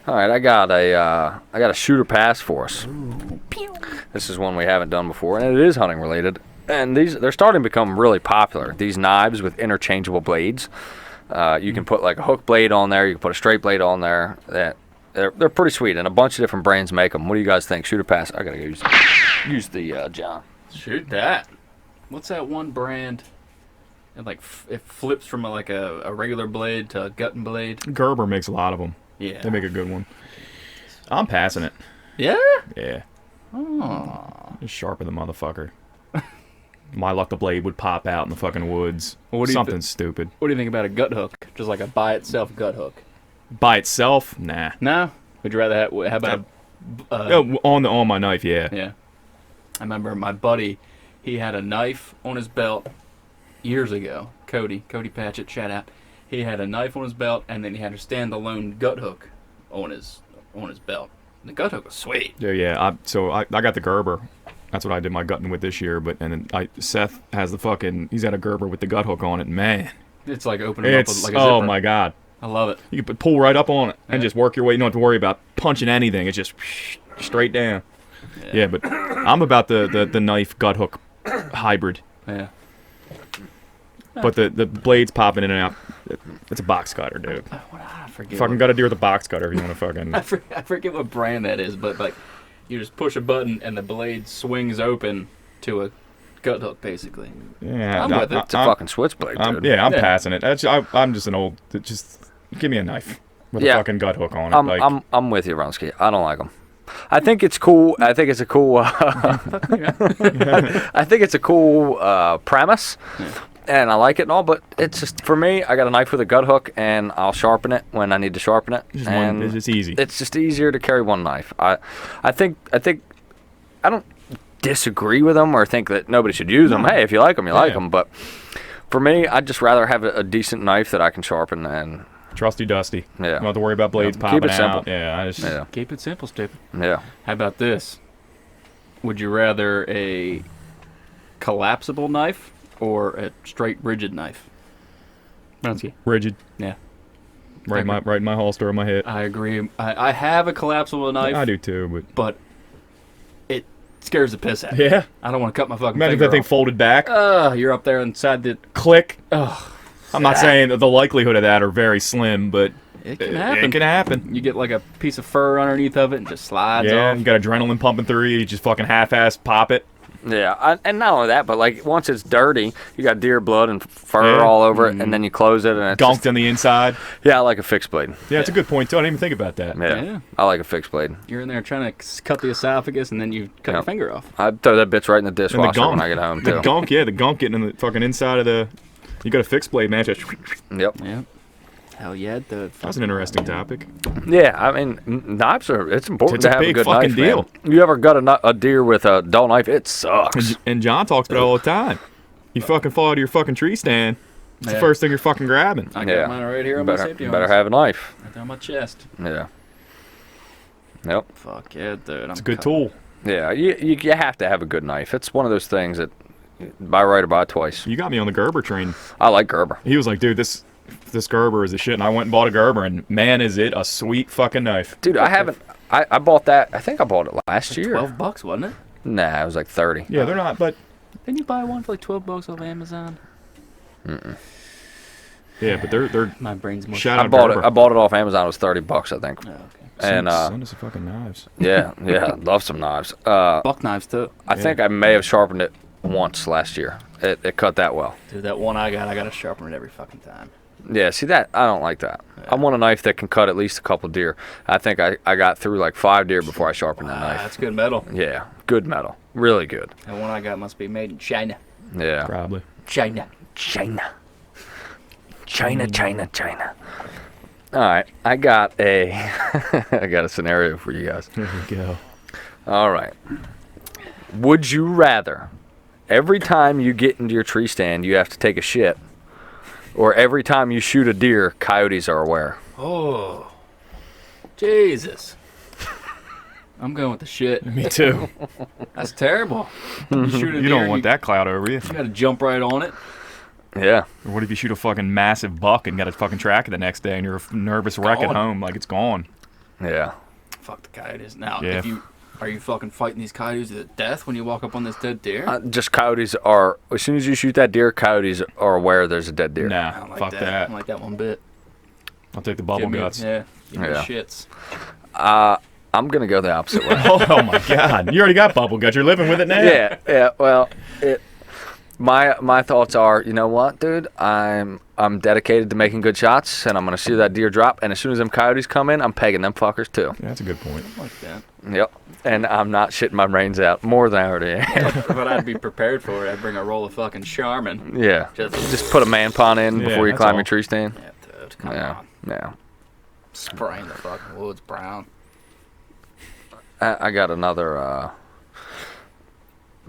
All right, I got a shooter pass for us. This is one we haven't done before, and it is hunting related. And they're starting to become really popular. These knives with interchangeable blades. You can put like a hook blade on there. You can put a straight blade on there. They're pretty sweet, and a bunch of different brands make them. What do you guys think? Shooter pass. I gotta use the John. Shoot that. What's that one brand? It like it flips from a regular blade to a gutting blade. Gerber makes a lot of them. Yeah. They make a good one. I'm passing it. Yeah. Yeah. Oh. Just sharpen the motherfucker. my luck, the blade would pop out in the fucking woods. Well, what do you Something stupid. What do you think about a gut hook? Just like a by itself gut hook. By itself, nah. No? Would you rather have? How about On my knife, yeah. Yeah. I remember my buddy. He had a knife on his belt years ago. Cody Patchett, shout out. He had a knife on his belt, and then he had a standalone gut hook on his belt. The gut hook was sweet. Yeah. I got the Gerber. That's what I did my gutting with this year. Seth has the fucking. He's got a Gerber with the gut hook on it. Man, It's like opening up with like a zipper. oh my god. I love it. You can pull right up on it and just work your way. You don't have to worry about punching anything. It's just straight down. Yeah, but I'm about the knife gut hook hybrid. Yeah. But the blade's popping in and out. It's a box cutter, dude. I forget. Fucking got to deal with a box cutter if you want to fucking. I forget what brand that is, but like, you just push a button and the blade swings open to a gut hook, basically. Yeah, I'm with it. It's a fucking switchblade, dude. I'm passing it. I'm just an old. Just give me a knife with a fucking gut hook on it. I'm with you, Ronsky. I don't like them. I think it's cool. I think it's a cool. I think it's a cool premise, and I like it and all. But it's just for me. I got a knife with a gut hook, and I'll sharpen it when I need to sharpen it. It's just easy. It's just easier to carry one knife. I think I don't disagree with them or think that nobody should use them. Hey, if you like them, you like them. But for me, I'd just rather have a decent knife that I can sharpen and. Trusty dusty. Yeah. You don't have to worry about blades popping Keep it simple. out. Yeah, Keep it simple, stupid. Yeah. How about this? Would you rather a collapsible knife or a straight rigid knife? Bronsky. rigid. Yeah. Right in my holster on my hip. I agree. I have a collapsible knife. I do too, but it scares the piss out of but me. yeah. I don't want to cut my fucking Imagine if finger that thing off. folded back. You're up there inside the... Click. Ugh. I'm not saying that the likelihood of that are very slim, but It can happen. It can happen. You get like a piece of fur underneath of it and just slides Yeah, off. you got adrenaline pumping through you. You just fucking half-ass pop it. Yeah, and not only that, but like once it's dirty, you got deer blood and fur all over it, and then you close it and it's Gonked on the inside. Yeah, I like a fixed blade. Yeah, it's a good point too. I didn't even think about that. Yeah, I like a fixed blade. You're in there trying to cut the esophagus and then you cut your finger off. I'd throw that bitch right in the And the dishwasher gunk. when I get home The too. gunk, yeah, the gunk getting in the fucking inside of the. You got a fixed blade match. Yep. Yeah. Hell yeah, That's an interesting topic. Yeah, I mean, knives are. It's important It's to a have a big good fucking knife, deal. man. You ever got a deer with a dull knife? It sucks. And John talks about it all the time. You fucking fall out of your fucking tree stand. It's the first thing you're fucking grabbing. I got mine right here on my safety better harness. have a knife. Right there on my chest. Yeah. Yep. Fuck yeah, dude. It's a good tool. Yeah, you have to have a good knife. It's one of those things that buy right or buy twice. You got me on the Gerber train. I like Gerber. He was like, dude, this Gerber is a shit. And I went and bought a Gerber, and man, is it a sweet fucking knife. Dude, I haven't. I bought that. I think I bought it last year. $12, wasn't it? Nah, it was like 30. Yeah, they're not, but. Didn't you buy one for like $12 off Amazon? Yeah, but they're. My brain's more. Shout I out bought Gerber. it. I bought it off Amazon. It was $30, I think. Oh, okay. And Send us some fucking knives. yeah, love some knives. Buck knives too. I think I may have sharpened it once last year. It cut that well. Dude, that one I got to sharpen it every fucking time. Yeah, see that? I don't like that. Yeah. I want a knife that can cut at least a couple deer. I think I got through like 5 deer before I sharpened that knife. That's good metal. Yeah, good metal. Really good. That one I got must be made in China. Yeah. Probably. China. All right, I got a I got a scenario for you guys. Here we go. All right. Would you rather every time you get into your tree stand you have to take a shit, or every time you shoot a deer coyotes are aware? Oh, Jesus. I'm going with the shit. Me too. That's terrible. You shoot a You deer, don't want that cloud over you. You got to jump right on it. Yeah. Or what if you shoot a fucking massive buck and got to fucking track it the next day and you're a nervous wreck at Gone. home? Like, it's gone. Yeah. Fuck the coyotes. Now, Yeah. are you fucking fighting these coyotes to death when you walk up on this dead deer? Just coyotes are, as soon as you shoot that deer, coyotes are aware there's a dead deer. I Nah, don't like fuck that. that. I don't like that one bit. I'll take the bubble guts. Yeah. Give me the Yeah. shits. I'm going to go the opposite way. Oh my god. You already got bubble guts. You're living with it now. Yeah, well, My thoughts are, you know what, dude? I'm dedicated to making good shots, and I'm gonna see that deer drop. And as soon as them coyotes come in, I'm pegging them fuckers too. Yeah, that's a good point. I like that. Yep. And I'm not shitting my brains out more than I already am. But I'd be prepared for it. I'd bring a roll of fucking Charmin. Yeah. Just put a man pond in Yeah, before you that's climb all. your tree stand. Yeah, dude, come Yeah. on. Yeah. Spraying the fucking woods brown. I got another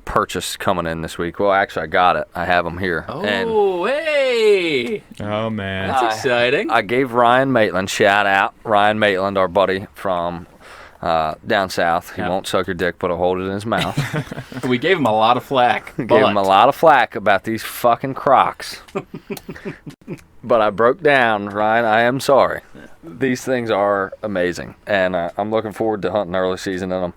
purchase coming in this week. Well, actually, I got it. I have them here. And Oh, hey! Oh man. That's exciting. I gave Ryan Maitland, shout out. Ryan Maitland, our buddy from down south. He Yeah. won't suck your dick, but he'll hold it in his mouth. We gave him a lot of flack. Gave him a lot of flack about these fucking Crocs. But I broke down, Ryan. I am sorry. These things are amazing, and I'm looking forward to hunting early season in them.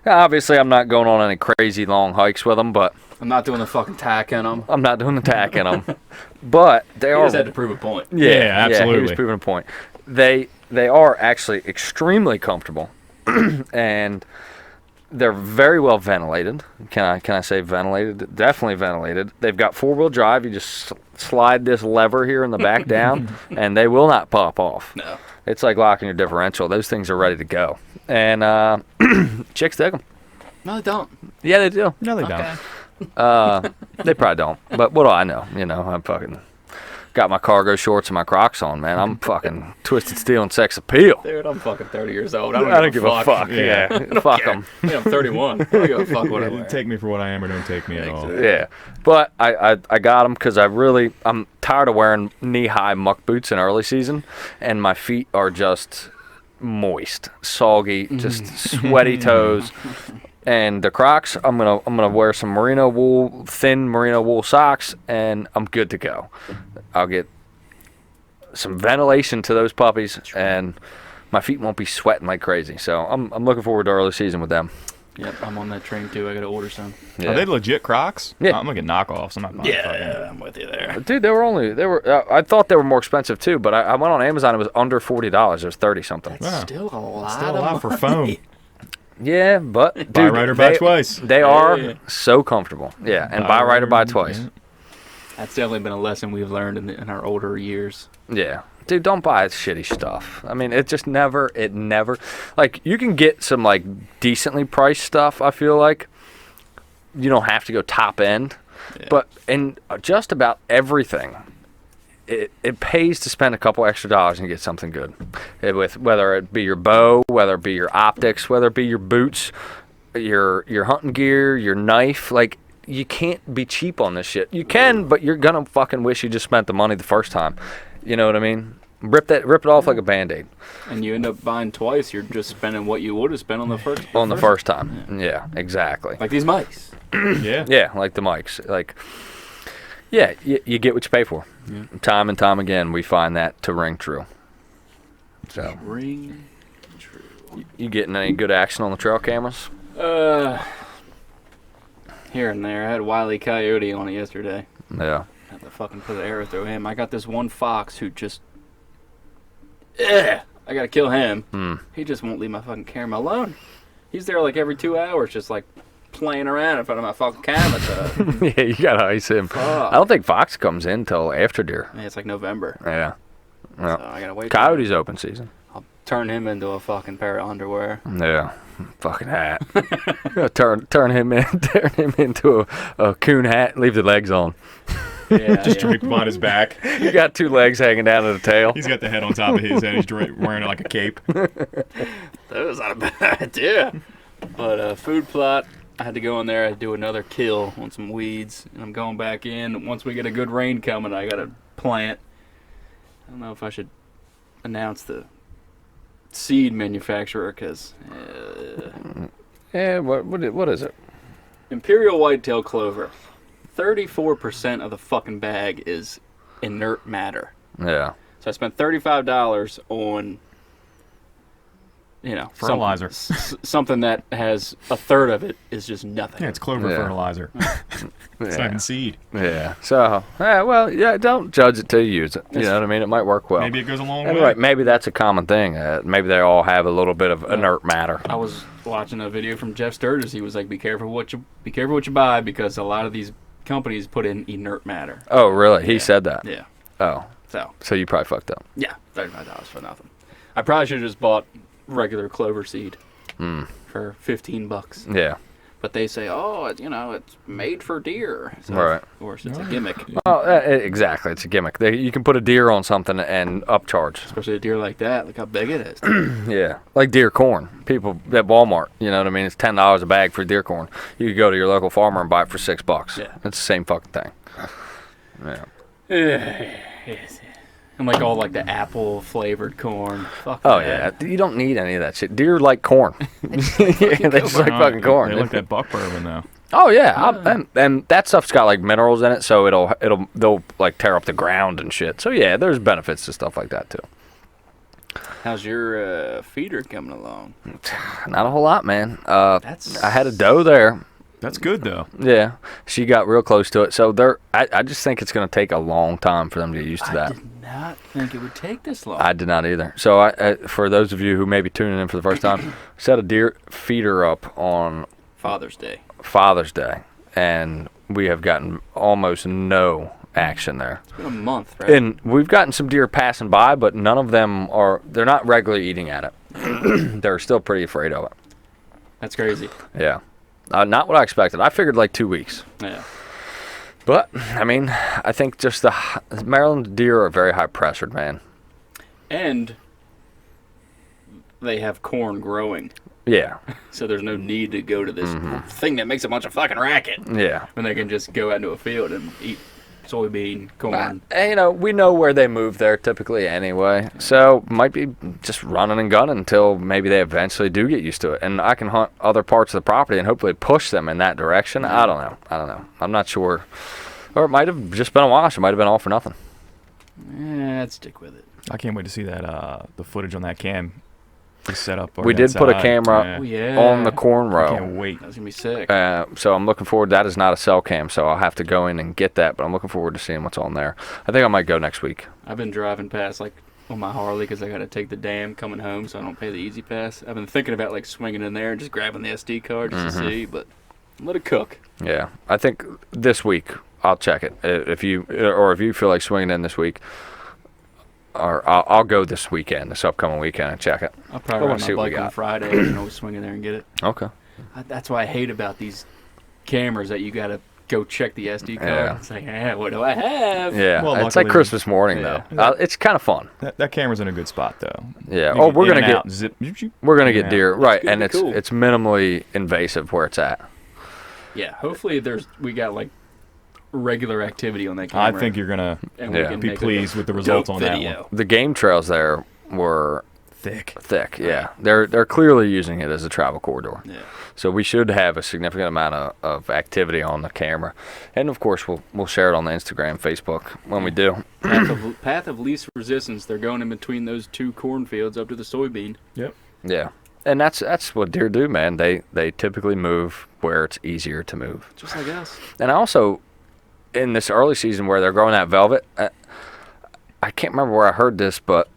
Obviously, I'm not going on any crazy long hikes with them, but I'm not doing the fucking tack in them. I'm not doing the tack in them. But they He are. just had to prove a point. Yeah, He absolutely. was proving a point. They are actually extremely comfortable, and they're very well ventilated. Can I say ventilated? Definitely ventilated. They've got 4-wheel drive. You just slide this lever here in the back down, and they will not pop off. No. It's like locking your differential. Those things are ready to go, and chicks dig them. No, they don't. Yeah, they do. No, they Okay. don't. They probably don't. But what do I know? You know, I'm fucking got my cargo shorts and my Crocs on, man. I'm fucking twisted steel and sex appeal. Dude, I'm fucking 30 years old. I don't give a fuck. Yeah. Yeah, fuck them. Yeah, I'm 31. I don't give a fuck what I Yeah, wear. take me for what I am or don't take me at all. Exactly. Yeah, but I got them because I'm tired of wearing knee-high muck boots in early season, and my feet are just moist, soggy, just sweaty toes. And the Crocs, I'm gonna wear some thin merino wool socks, and I'm good to go. I'll get some ventilation to those puppies, and my feet won't be sweating like crazy. So I'm looking forward to early season with them. Yep, I'm on that train too. I gotta order some. Yeah. Are they legit Crocs? Yeah. I'm gonna get knockoffs. I'm not buying fucking. Yeah, I'm with you there. Dude, they were. I thought they were more expensive too, but I went on Amazon. It was under $40. It was 30 something. Wow. Still a lot Still a of lot for money. foam. Yeah, but dude, Buy right or buy twice. They are so comfortable. Yeah, and buy right or buy twice. Yeah. That's definitely been a lesson we've learned in our older years. Yeah. Dude, don't buy shitty stuff. I mean, it never, like, you can get some, like, decently priced stuff, I feel like. You don't have to go top end. Yeah. But in just about everything, it pays to spend a couple extra dollars and get something good. With whether it be your bow, whether it be your optics, whether it be your boots, your hunting gear, your knife, like, you can't be cheap on this shit. You can, but you're gonna fucking wish you just spent the money the first time. You know what I mean? Rip it off like a Band-Aid. And you end up buying twice. You're just spending what you would have spent on the first. On the first time. Yeah, exactly. Like these mics. Yeah. Yeah, like the mics. Like, yeah, you get what you pay for. Yeah. Time and time again, we find that to ring true. So, Ring true. you getting any good action on the trail cameras? Here and there. I had Wile E. Coyote on it yesterday. Yeah. Had to fucking put an arrow through him. I got this one fox who just. I gotta kill him. He just won't leave my fucking camera alone. He's there like every 2 hours, just like playing around in front of my fucking camera. Yeah, you gotta ice him. Fuck. I don't think fox comes in till after deer. Yeah, it's like November. Yeah. So Yeah. I gotta wait. Coyote's open season. I'll turn him into a fucking pair of underwear. Yeah. Fucking hat. turn him into a coon hat. Leave the legs on. Yeah, Just draped behind his back. You got 2 legs hanging down to the tail. He's got the head on top of his head. He's wearing it like a cape. That was not a bad idea. But food plot, I had to go in there. I had to do another kill on some weeds, and I'm going back in. Once we get a good rain coming, I gotta plant. I don't know if I should announce the seed manufacturer because Yeah, what is it? Imperial Whitetail Clover, 34% of the fucking bag is inert matter. Yeah. So I spent $35 on, Fertilizer. something that has a third of it is just nothing. Yeah, it's clover Yeah. fertilizer. It's not even seed. Yeah. So, don't judge it till you use it. You know what I mean? It might work well. Maybe it goes a long And way. right, maybe that's a common thing. Maybe they all have a little bit of inert matter. I was watching a video from Jeff Sturgis. He was like, "Be careful what you buy because a lot of these companies put in inert matter. Oh, really? He Yeah. said that? Yeah. Oh. So you probably fucked up. yeah, $35 for nothing. I probably should have just bought regular clover seed for $15. Yeah. But they say, oh, it's made for deer. So Right. Of course, it's a gimmick. Well, exactly. It's a gimmick. You can put a deer on something and upcharge. Especially a deer like that. Look how big it is. Yeah. Like deer corn. People at Walmart, you know what I mean? It's $10 a bag for deer corn. You could go to your local farmer and buy it for $6. Yeah. It's the same fucking thing. Yeah. And like all like the apple flavored corn. Fuck Oh, that. yeah. You don't need any of that shit. Deer like corn. They just like fucking corn. They like that buck bourbon though. Oh yeah, and that stuff's got like minerals in it, so they'll like tear up the ground and shit. So yeah, there's benefits to stuff like that too. How's your feeder coming along? Not a whole lot, man. That's- I had a doe there. That's good though. Yeah, she got real close to it. So I just think it's gonna take a long time for them to get used to that. I did not think it would take this long. I did not either. So I for those of you who may be tuning in for the first time, set a deer feeder up on Father's Day. Father's Day, and we have gotten almost no action there. It's been a month, right? And we've gotten some deer passing by, but none of them they're not regularly eating at it. They're still pretty afraid of it. That's crazy. Yeah. Not what I expected. I figured like 2 weeks. Yeah. But, I mean, I think just the Maryland deer are very high pressured, man. And they have corn growing. Yeah. So there's no need to go to this thing that makes a bunch of fucking racket. Yeah. When they can just go out into a field and eat soybean, corn. And, we know where they move there typically anyway. So, might be just running and gunning until maybe they eventually do get used to it. And I can hunt other parts of the property and hopefully push them in that direction. I don't know. I'm not sure. Or it might have just been a wash. It might have been all for nothing. I'd stick with it. I can't wait to see that the footage on that cam. Set up. We did put a camera Oh, yeah. on the corn row. Can't wait. That's going to be sick. So I'm looking forward. That is not a cell cam, so I'll have to go in and get that. But I'm looking forward to seeing what's on there. I think I might go next week. I've been driving past, like, on my Harley because I got to take the dam coming home so I don't pay the easy pass. I've been thinking about, like, swinging in there and just grabbing the SD card just to see, but let it cook. Yeah, I think this week I'll check it. If you feel like swinging in this week, or I'll go this weekend, this upcoming weekend, and check it. I'll probably wanna ride see my what we bike on got. Friday and always swing in there and get it. Okay. That's what I hate about these cameras that you got to go check the SD card. Yeah. It's like, what do I have? Yeah, Well, it's like luckily- Christmas morning Yeah. though. It's kind of fun. That camera's in a good spot though. Yeah. You Oh, can we're in gonna and get out, zip, we're gonna in get and deer, out. right? gonna And be it's cool. it's minimally invasive where it's at. Yeah, hopefully we got, like, regular activity on that I camera. think you're gonna and we yeah. can be make pleased a with the results dope on that video. one. The game trails there were Thick. yeah. They're clearly using it as a travel corridor. Yeah. So we should have a significant amount of activity on the camera, and of course we'll share it on the Instagram, Facebook when we do. Path of least resistance. They're going in between those two cornfields up to the soybean. Yep. Yeah, and that's what deer do, man. They typically move where it's easier to move. Just like us. And also, in this early season where they're growing that velvet, I can't remember where I heard this, but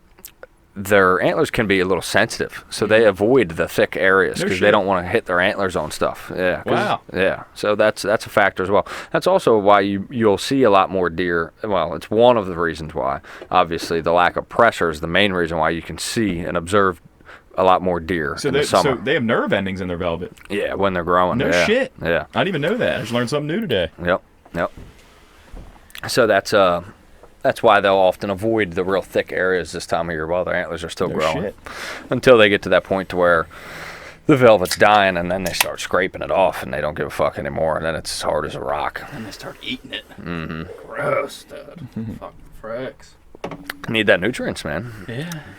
their antlers can be a little sensitive, so they avoid the thick areas No because they shit. don't want to hit their antlers on stuff. Yeah. 'Cause- Wow. Yeah. So that's a factor as well. That's also why you'll see a lot more deer. Well, it's one of the reasons why. Obviously, the lack of pressure is the main reason why you can see and observe a lot more deer So in the they summer. they have nerve endings in their velvet. Yeah, when they're growing. No yeah. shit. Yeah. I didn't even know that. I just learned something new today. Yep. So that's why they'll often avoid the real thick areas this time of year while their antlers are still No growing. shit. Until they get to that point to where the velvet's dying, and then they start scraping it off, and they don't give a fuck anymore, and then it's as hard as a rock. And they start eating it. Mm-hmm. Gross, dude. Fucking fricks. Need that nutrients, man.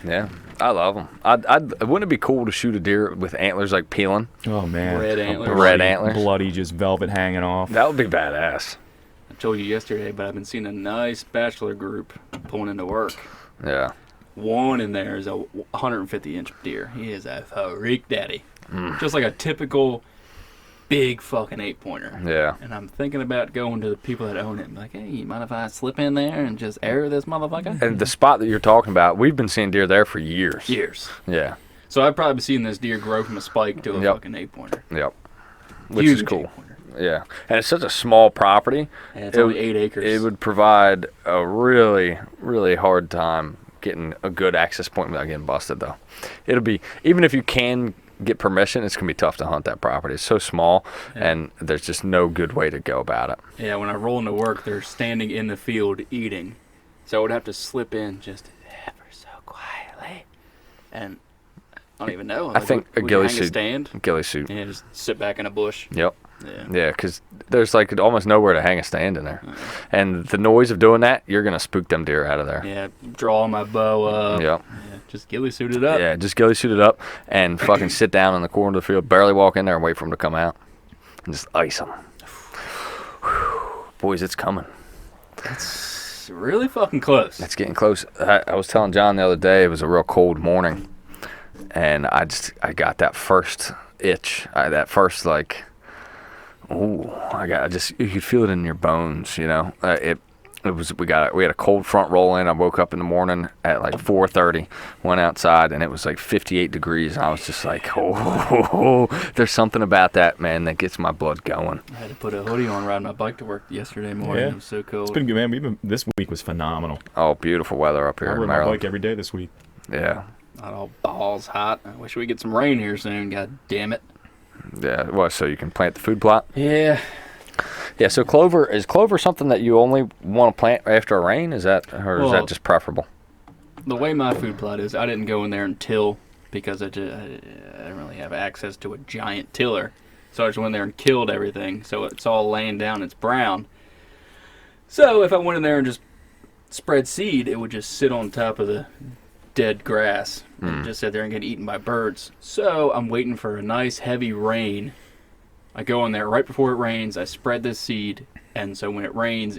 Yeah, I love them. Wouldn't it be cool to shoot a deer with antlers like peeling? Oh man. Red antlers. Red antlers. Bloody, just velvet hanging off. That would be badass. I told you yesterday, but I've been seeing a nice bachelor group pulling into work. Yeah. One in there is a 150-inch deer. He is a freak daddy. Just like a typical big fucking 8-pointer. Yeah. And I'm thinking about going to the people that own it and be like, hey, you mind if I slip in there and just air this motherfucker? And the spot that you're talking about, we've been seeing deer there for years. Years. Yeah. So I've probably seen this deer grow from a spike to a Yep. fucking 8-pointer. Yep. Which Huge is cool. 8-pointer. Yeah, and it's such a small property. And it's only 8 acres. It would provide a really, really hard time getting a good access point without getting busted, though. It'll be, even if you can get permission, it's going to be tough to hunt that property. It's so small, and there's just no good way to go about it. Yeah, when I roll into work, they're standing in the field eating. So I would have to slip in just ever so quietly. And I don't even know. I think a ghillie suit. Stand? Ghillie suit. Yeah, just sit back in a bush. Yep. Yeah, because there's like almost nowhere to hang a stand in there. And the noise of doing that, you're going to spook them deer out of there. Yeah, draw my bow up. Yep. Yeah, just ghillie suit it up. Yeah, just ghillie suit it up and fucking sit down in the corner of the field, barely walk in there and wait for them to come out. And just ice them. Boys, it's coming. It's really fucking close. It's getting close. I was telling John the other day, it was a real cold morning. And I got that first itch. That first, like, ooh, you could feel it in your bones, you know. We had a cold front roll in. I woke up in the morning at like 4:30, went outside, and it was like 58 degrees. And I was just like, oh, there's something about that, man, that gets my blood going. I had to put a hoodie on riding my bike to work yesterday morning. Yeah. It was so cold. It's been good, man. This week was phenomenal. Oh, beautiful weather up here I in rode my Maryland. bike every day this week. Yeah. Not all balls hot. I wish we get some rain here soon. God damn it. Yeah. Well, so you can plant the food plot? Yeah. Yeah, so is clover something that you only want to plant after a rain? Is that Well, just preferable? The way my food plot is, I didn't go in there and till because I didn't really have access to a giant tiller. So I just went in there and killed everything. So it's all laying down. It's brown. So if I went in there and just spread seed, it would just sit on top of the dead grass and just sit there and get eaten by birds. So I'm waiting for a nice heavy rain. I go in there right before it rains. I spread this seed, and so when it rains,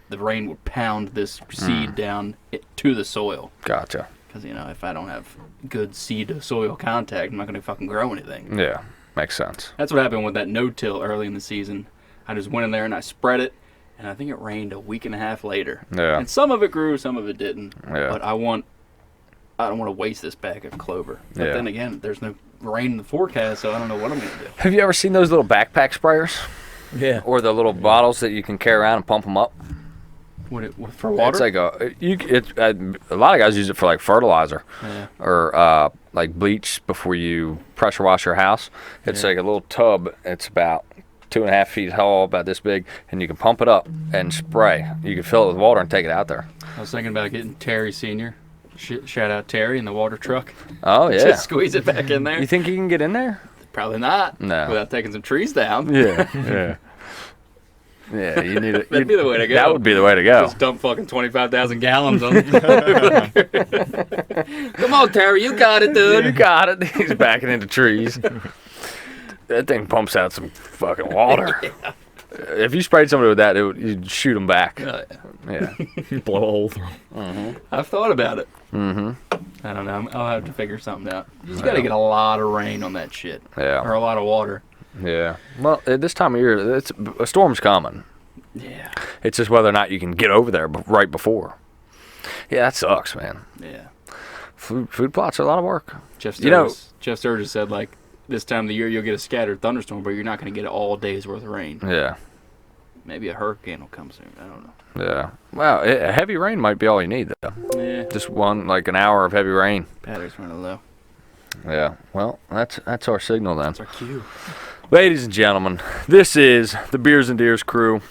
the rain would pound this seed down to the soil. Gotcha. Because if I don't have good seed to soil contact, I'm not gonna fucking grow anything. Yeah, makes sense. That's what happened with that no-till early in the season. I just went in there and I spread it, and I think it rained a week and a half later. Yeah. And some of it grew, some of it didn't. Yeah. But I don't want to waste this bag of clover. But Yeah. then again, there's no rain in the forecast, so I don't know what I'm gonna do. Have you ever seen those little backpack sprayers? Yeah. Or the little bottles that you can carry around and pump them up? For water? It's like a lot of guys use it for like fertilizer or like bleach before you pressure wash your house. It's like a little tub. It's about 2.5 feet tall, about this big, and you can pump it up and spray. You can fill it with water and take it out there. I was thinking about getting Terry Sr. Shout out Terry in the water truck. Oh yeah. Just squeeze it back in there. You think you can get in there? Probably not. No. Without taking some trees down. Yeah. Yeah. Yeah, you need it. That'd be the way to go. That would be the way to go. Just dump fucking 25,000 gallons on it. Come on, Terry, you got it, dude. You got it. He's backing into trees. That thing pumps out some fucking water. Yeah. If you sprayed somebody with that, you'd shoot them back. Yeah. Blow a hole through. I've thought about it. Mm-hmm. I don't know. I'll have to figure something out. You just got to get a lot of rain on that shit. Yeah. Or a lot of water. Yeah. Well, at this time of year, a storm's coming. Yeah. It's just whether or not you can get over there right before. Yeah, that sucks, man. Yeah. Food plots are a lot of work. Jeff Sturgis said, like, this time of the year you'll get a scattered thunderstorm, but you're not going to get all day's worth of rain. Yeah. Maybe a hurricane will come soon. I don't know. Yeah. Well, a heavy rain might be all you need, though. Yeah. Just an hour of heavy rain. Battery's running low. Yeah. Well, that's our signal then. That's our cue. Ladies and gentlemen, this is the Beers and Deers crew.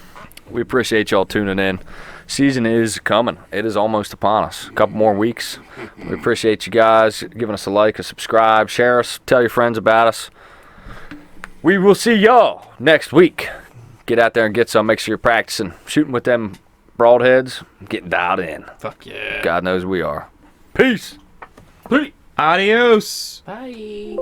We appreciate y'all tuning in. Season is coming. It is almost upon us. A couple more weeks. We appreciate you guys giving us a like, a subscribe, share us, tell your friends about us. We will see y'all next week. Get out there and get some. Make sure you're practicing. Shooting with them broadheads. Getting dialed in. Fuck yeah. God knows we are. Peace. Adios. Bye.